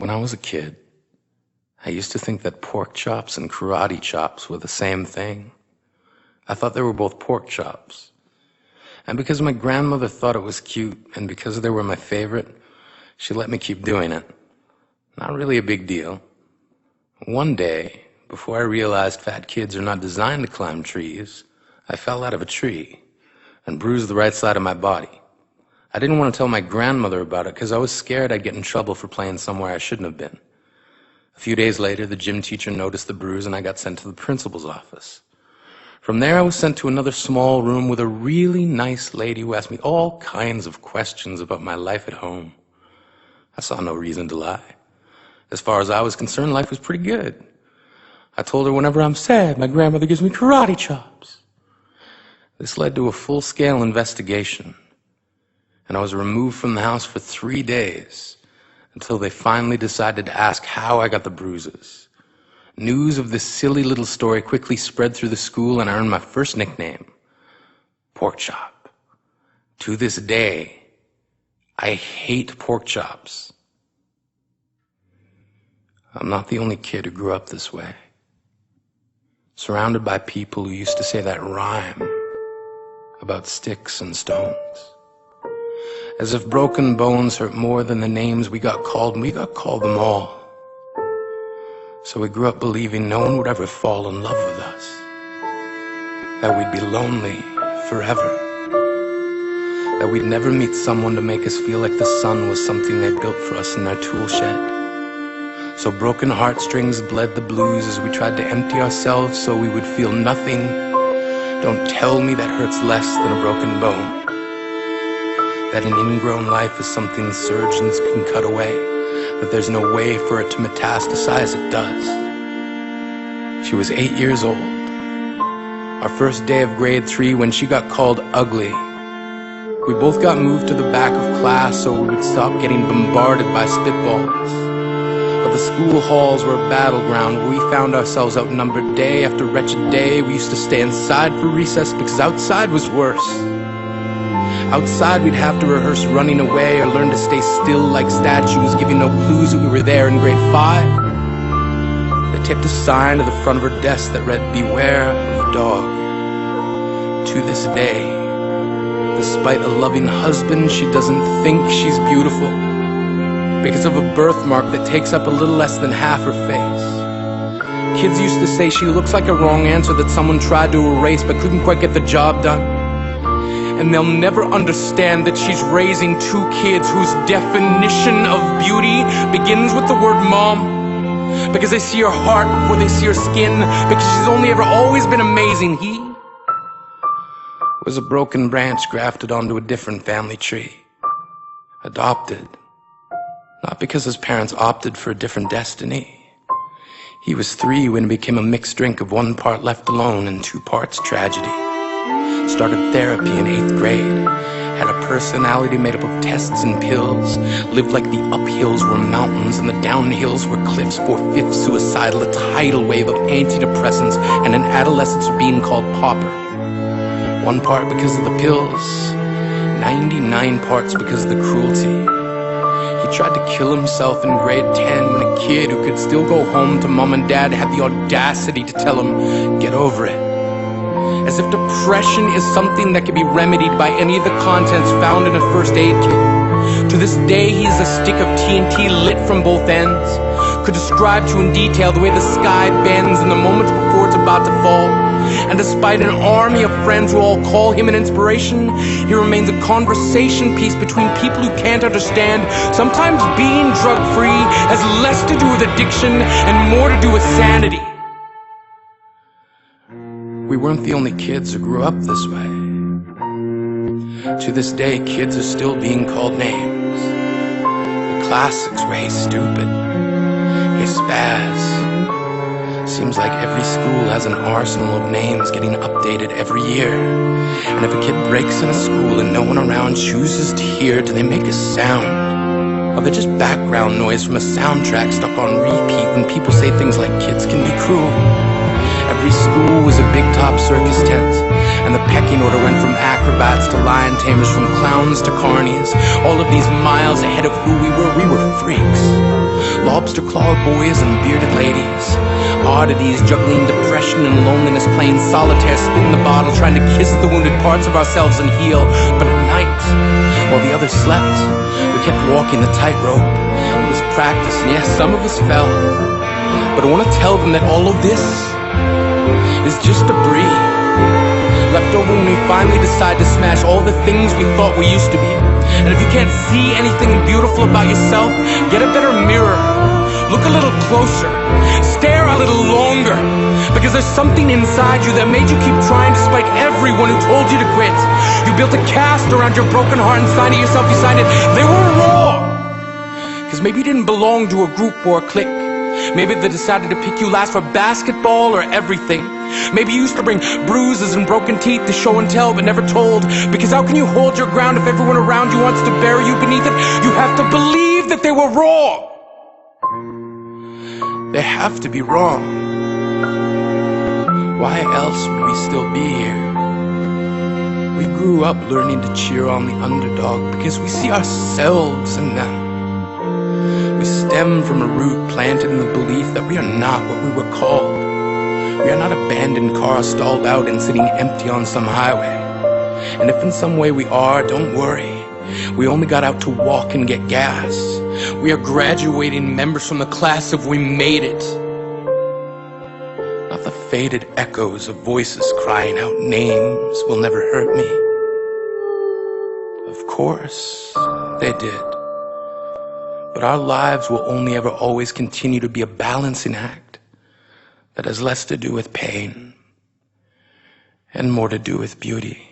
When I was a kid, I used to think that pork chops and karate chops were the same thing. I thought they were both pork chops. And because my grandmother thought it was cute, and because they were my favorite, she let me keep doing it. Not really a big deal. One day, before I realized fat kids are not designed to climb trees, I fell out of a tree and bruised the right side of my body. I didn't want to tell my grandmother about it because I was scared I'd get in trouble for playing somewhere I shouldn't have been. A few days later, the gym teacher noticed the bruise and I got sent to the principal's office. From there, I was sent to another small room with a really nice lady who asked me all kinds of questions about my life at home. I saw no reason to lie. As far as I was concerned, life was pretty good. I told her whenever I'm sad, my grandmother gives me karate chops. This led to a full-scale investigation, and I was removed from the house for 3 days until they finally decided to ask how I got the bruises. News of this silly little story quickly spread through the school, and I earned my first nickname, Pork Chop. To this day, I hate pork chops. I'm not the only kid who grew up this way, surrounded by people who used to say that rhyme about sticks and stones. As if broken bones hurt more than the names we got called, and we got called them all. So we grew up believing no one would ever fall in love with us, that we'd be lonely forever, that we'd never meet someone to make us feel like the sun was something they built for us in their tool shed. So broken heartstrings bled the blues as we tried to empty ourselves so we would feel nothing. Don't tell me that hurts less than a broken bone. That an ingrown life is something surgeons can cut away, that there's no way for it to metastasize, it does. She was 8 years old. Our first day of grade 3 when she got called ugly. We both got moved to the back of class so we would stop getting bombarded by spitballs. But the school halls were a battleground where we found ourselves outnumbered day after wretched day. We used to stay inside for recess because outside was worse. Outside we'd have to rehearse running away or learn to stay still like statues, giving no clues that we were there in grade 5. They taped a sign to the front of her desk that read, "Beware of dog." To this day, despite a loving husband, she doesn't think she's beautiful because of a birthmark that takes up a little less than half her face. Kids used to say she looks like a wrong answer that someone tried to erase but couldn't quite get the job done. And they'll never understand that she's raising 2 kids whose definition of beauty begins with the word mom, because they see her heart before they see her skin, because she's only ever always been amazing. He was a broken branch grafted onto a different family tree, adopted, not because his parents opted for a different destiny. He was 3 when it became a mixed drink of 1 part left alone and 2 parts tragedy. Started therapy in 8th grade, had a personality made up of tests and pills, lived like the uphills were mountains and the downhills were cliffs, 4/5 suicidal, a tidal wave of antidepressants, and an adolescence being called pauper. 1 part because of the pills, 99 parts because of the cruelty. He tried to kill himself in grade 10 when a kid who could still go home to mom and dad had the audacity to tell him, "Get over it." As if depression is something that can be remedied by any of the contents found in a first aid kit. To this day, he is a stick of TNT lit from both ends. Could describe to you in detail the way the sky bends in the moments before it's about to fall. And despite an army of friends who all call him an inspiration, he remains a conversation piece between people who can't understand. Sometimes being drug-free has less to do with addiction and more to do with sanity. We weren't the only kids who grew up this way. To this day, kids are still being called names. The classics were, "Hey stupid," "Hey spaz." Seems like every school has an arsenal of names getting updated every year. And if a kid breaks in a school and no one around chooses to hear, do they make a sound? Or they're just background noise from a soundtrack stuck on repeat when people say things like kids can be cruel? Every school was a big top circus tent, And the pecking order went from acrobats to lion tamers, from clowns to carnies. All of these miles ahead of who we were freaks. Lobster claw boys and bearded ladies, oddities juggling depression and loneliness, playing solitaire, spin the bottle, trying to kiss the wounded parts of ourselves and heal. But at night, while the others slept, we kept walking the tightrope. It was practice, and yes, some of us fell. But I want to tell them that all of this is just debris left over when we finally decide to smash all the things we thought we used to be. And if you can't see anything beautiful about yourself, get a better mirror. Look a little closer. Stare a little longer. Because there's something inside you that made you keep trying despite everyone who told you to quit. You built a cast around your broken heart and signed it yourself. You signed it. They were raw. Because maybe you didn't belong to a group or a clique. Maybe they decided to pick you last for basketball or everything. Maybe you used to bring bruises and broken teeth to show and tell but never told. Because how can you hold your ground if everyone around you wants to bury you beneath it? You have to believe that they were raw. They have to be wrong. Why else would we still be here? We grew up learning to cheer on the underdog because we see ourselves in them. We stem from a root planted in the belief that we are not what we were called. We are not abandoned cars stalled out and sitting empty on some highway. And if in some way we are, don't worry. We only got out to walk and get gas. We are graduating members from the class of we made it. Not the faded echoes of voices crying out names will never hurt me. Of course, they did. But our lives will only ever always continue to be a balancing act that has less to do with pain and more to do with beauty.